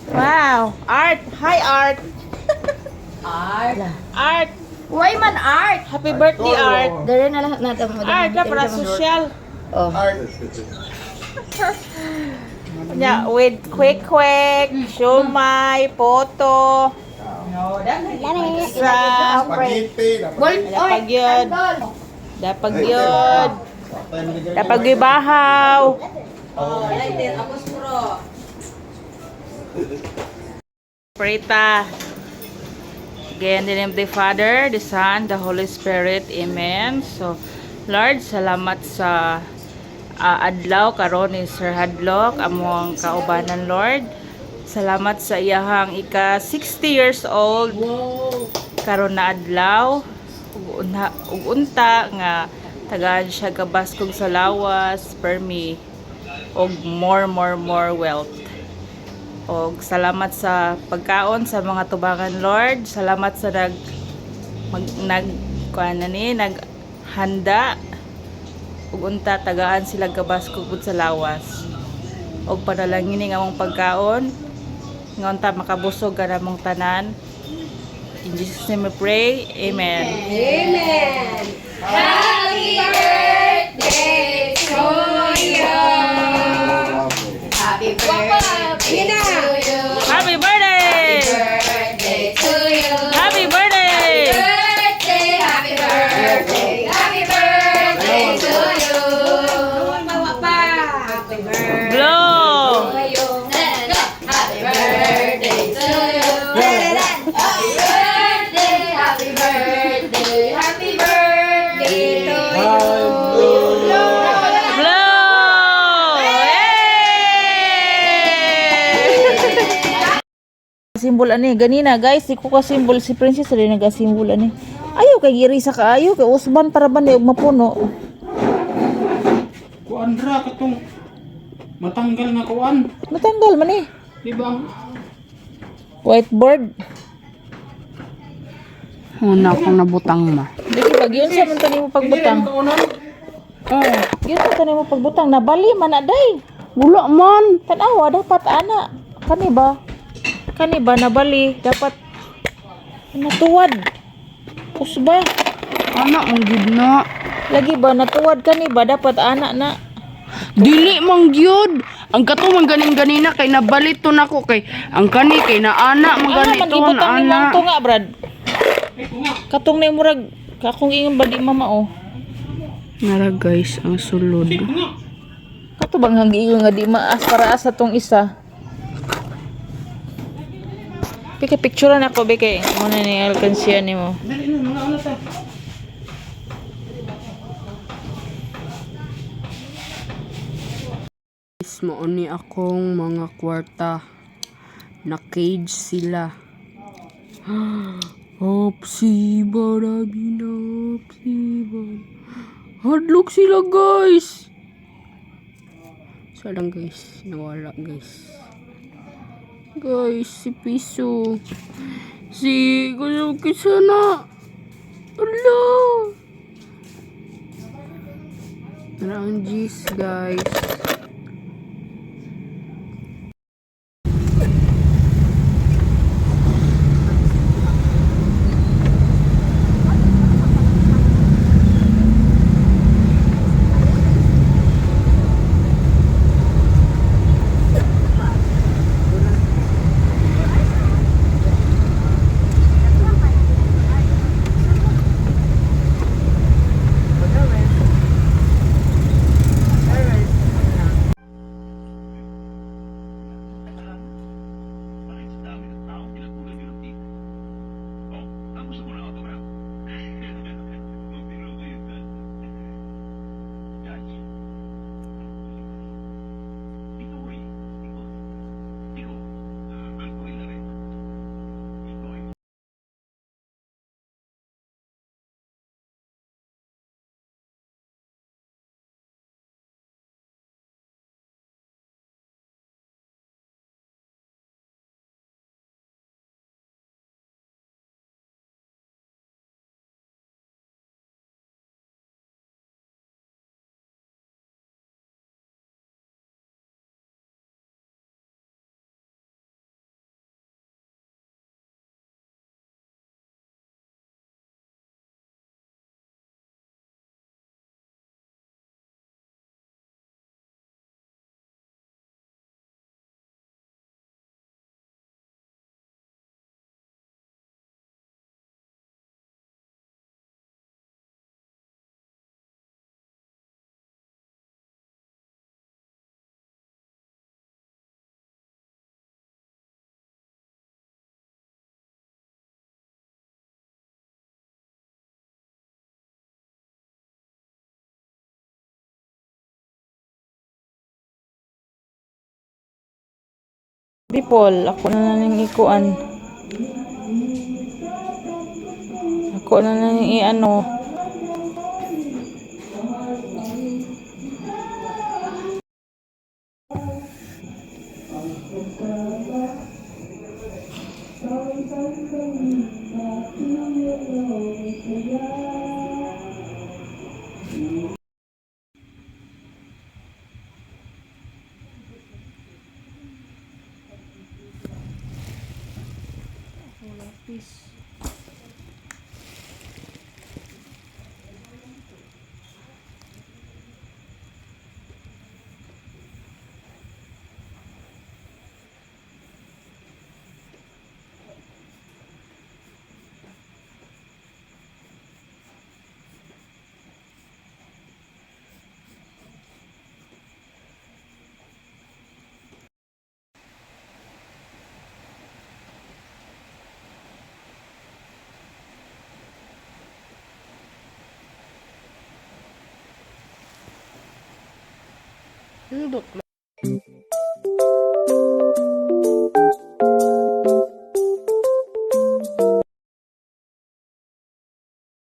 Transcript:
Wow! Art! Hi, Art! Art. Art! Why man art? Happy birthday, Art! Dari na lahat natin. Art ka para social. Oh. Yeah, with quick, shumay, poto. Sa Dapag yun. Dapag yun. Dapag yun bahaw. Prita. Again, in the name of the Father, the Son, the Holy Spirit. Amen. So, Lord, salamat sa adlaw karon ni Sir Hadlock among kaubanan, Lord. Salamat sa iyahang ika 60 years old. Karon na adlaw ug unta nga tagaan siya kabaskog sa lawas, permi og more wealth. Og salamat sa pagkaon sa mga tubangan, Lord. Salamat sa naghanda ug unta tagaan sila kabaskog sa lawas. Og panalangin nga among pagkaon nga unta makabusog ka namong tanan. In Jesus' name we pray. Amen. Amen. Happy birthday to you. Happy birthday to you. Happy birthday! Birthday to you. Happy birthday! Happy birthday. Happy birthday to you. Happy birthday. Blow! Happy birthday to you. Happy birthday. Happy birthday. Happy birthday to you. Blow! Yay! Simbol ani ganina guys, di ko ka simbol si Princess rin naga-simbol ani. Ayaw kay giri sa kaayo kay usban para ba ni og mapuno. Kuan ra katong matanggal nga kuan. Natanggal man eh. Di ba? Whiteboard. Una akong nabutang ma. Dili pag yun sa man tani mo pagbutang. Oh, yun sa tani mo pagbutang nabali man na day. Wala man. Tanawa dapat ana. Kani ba? Kani ba nabali dapat natuwad. Usba. Anak mong gid na. Lagi ba natuwad kani ba dapat ana na. Dili mang gyud. Ang kato man ganin-ganina kay nabalito nako kay ang kani kay naana man Ana man ganito gibutang ni ana. mong tunga brad. Katong na murag kakong ingon ba di mama oh. Nara guys ang sulod. Kato bang hanggiingon nga di maas para asa tong isa. Pika picturean ako beke mo na ni alkansya nimo. Dali na mga ano ta. Guys, mauni akong mga kwarta. Na cage sila. Hopsi barabina hopsi. Hadlock sila guys. Salang guys, nawala guys. Guys, si Piso. Si gusto kita na. Ala. Narang G's guys. People, ako na lang ikuan. Ako na lang i-ano. Dudok